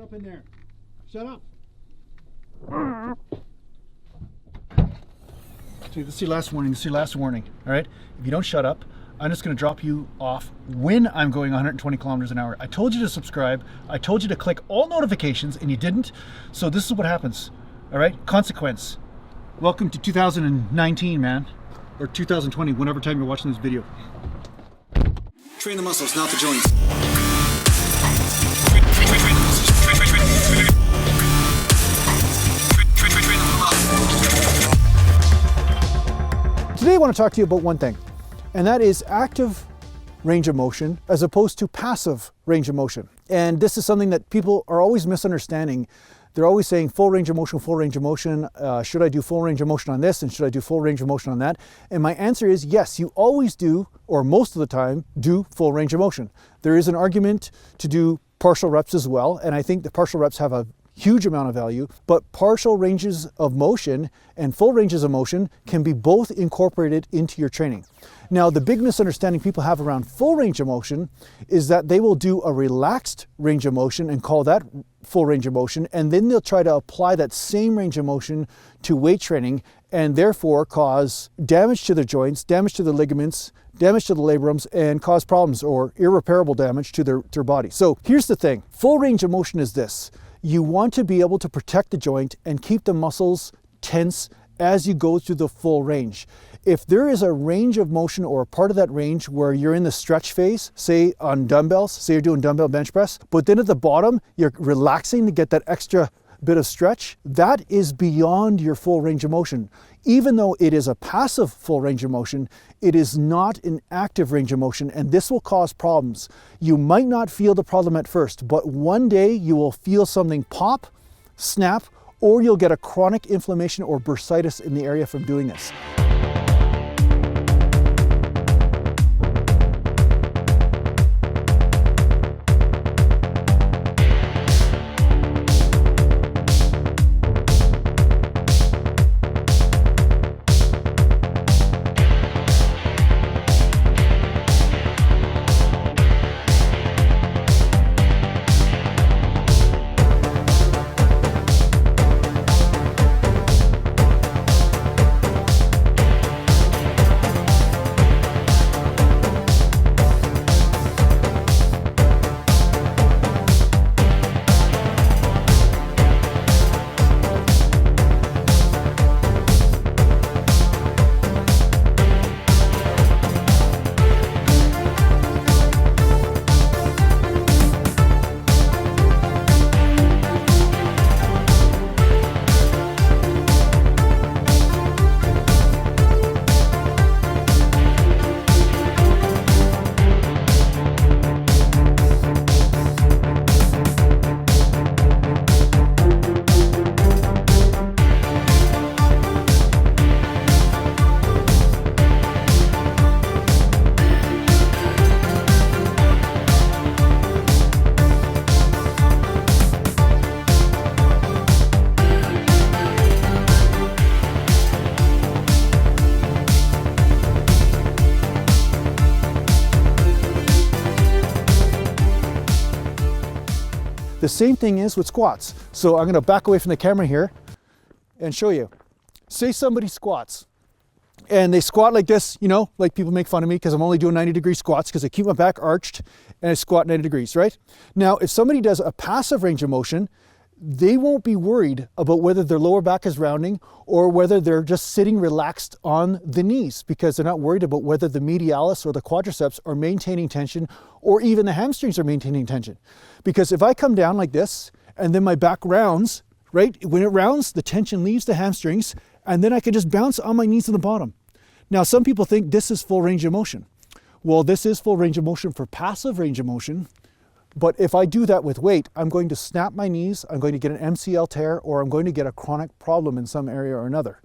up in there. Shut up. See, this is your last warning. This is your last warning. All right? If you don't shut up, I'm just going to drop you off when I'm going 120 kilometers an hour. I told you to subscribe. I told you to click all notifications, and you didn't. So this is what happens. All right? Consequence. Welcome to 2019, man. Or 2020, whenever time you're watching this video. Train the muscles, not the joints. Today I want to talk to you about one thing, and that is active range of motion as opposed to passive range of motion. And this is something that people are always misunderstanding. They're always saying full range of motion, full range of motion. Should I do full range of motion on this, and should I do full range of motion on that? And my answer is yes, you always do, or most of the time, do full range of motion. There is an argument to do partial reps as well, and I think the partial reps have a huge amount of value, but partial ranges of motion and full ranges of motion can be both incorporated into your training. Now, the big misunderstanding people have around full range of motion is that they will do a relaxed range of motion and call that full range of motion, and then they'll try to apply that same range of motion to weight training and therefore cause damage to their joints, damage to the ligaments, damage to the labrums, and cause problems or irreparable damage to their body. So here's the thing, full range of motion is this. You want to be able to protect the joint and keep the muscles tense as you go through the full range. If there is a range of motion or a part of that range where you're in the stretch phase, say on dumbbells, say you're doing dumbbell bench press, but then at the bottom, you're relaxing to get that extra bit of stretch, that is beyond your full range of motion. Even though it is a passive full range of motion, it is not an active range of motion, and this will cause problems. You might not feel the problem at first, but one day you will feel something pop, snap, or you'll get a chronic inflammation or bursitis in the area from doing this. The same thing is with squats. So I'm going to back away from the camera here and show you. Say somebody squats and they squat like this, you know, like people make fun of me because I'm only doing 90-degree squats because I keep my back arched and I squat 90 degrees, right? Now, if somebody does a passive range of motion, they won't be worried about whether their lower back is rounding or whether they're just sitting relaxed on the knees, because they're not worried about whether the medialis or the quadriceps are maintaining tension or even the hamstrings are maintaining tension. Because if I come down like this and then my back rounds, right? When it rounds, the tension leaves the hamstrings and then I can just bounce on my knees to the bottom. Now, some people think this is full range of motion. Well, this is full range of motion for passive range of motion. But if I do that with weight, I'm going to snap my knees, I'm going to get an MCL tear, or I'm going to get a chronic problem in some area or another.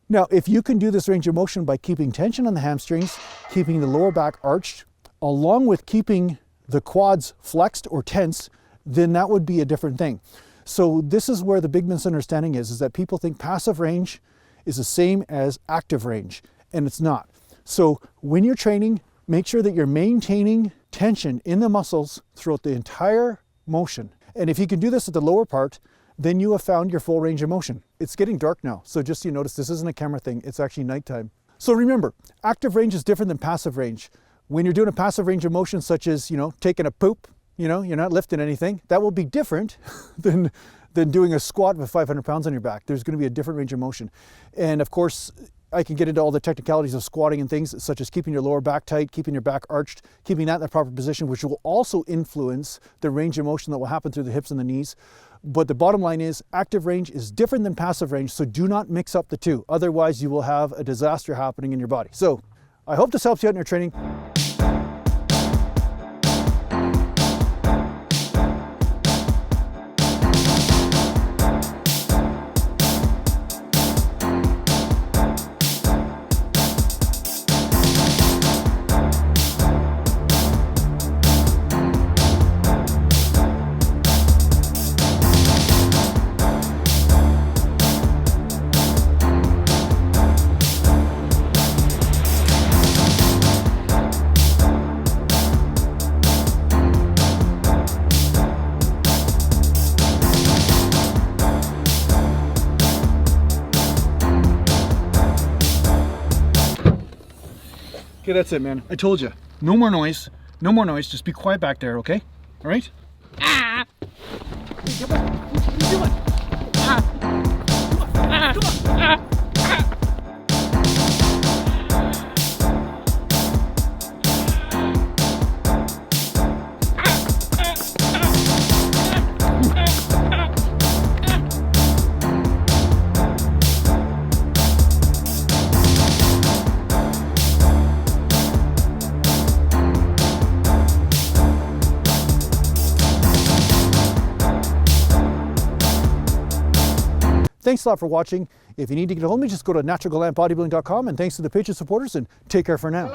Now, if you can do this range of motion by keeping tension on the hamstrings, keeping the lower back arched, along with keeping the quads flexed or tense, then that would be a different thing. So this is where the big misunderstanding is that people think passive range is the same as active range, and it's not. So when you're training, make sure that you're maintaining tension in the muscles throughout the entire motion. And if you can do this at the lower part, then you have found your full range of motion. It's getting dark now, so just so you notice, this isn't a camera thing, it's actually nighttime. So remember, active range is different than passive range. When you're doing a passive range of motion, such as, taking a poop, you're not lifting anything, that will be different than doing a squat with 500 pounds on your back. There's gonna be a different range of motion. And of course, I can get into all the technicalities of squatting and things, such as keeping your lower back tight, keeping your back arched, keeping that in the proper position, which will also influence the range of motion that will happen through the hips and the knees. But the bottom line is, active range is different than passive range, so do not mix up the two. Otherwise, you will have a disaster happening in your body. So, I hope this helps you out in your training. Okay, that's it, man. I told you. No more noise. No more noise. Just be quiet back there, okay? All right? Ah! Hey, what are you doing? Ah! Come on! Come on! Ah! Thanks a lot for watching. If you need to get a hold of me, just go to naturalgalantbodybuilding.com, and thanks to the Patreon supporters, and take care for now.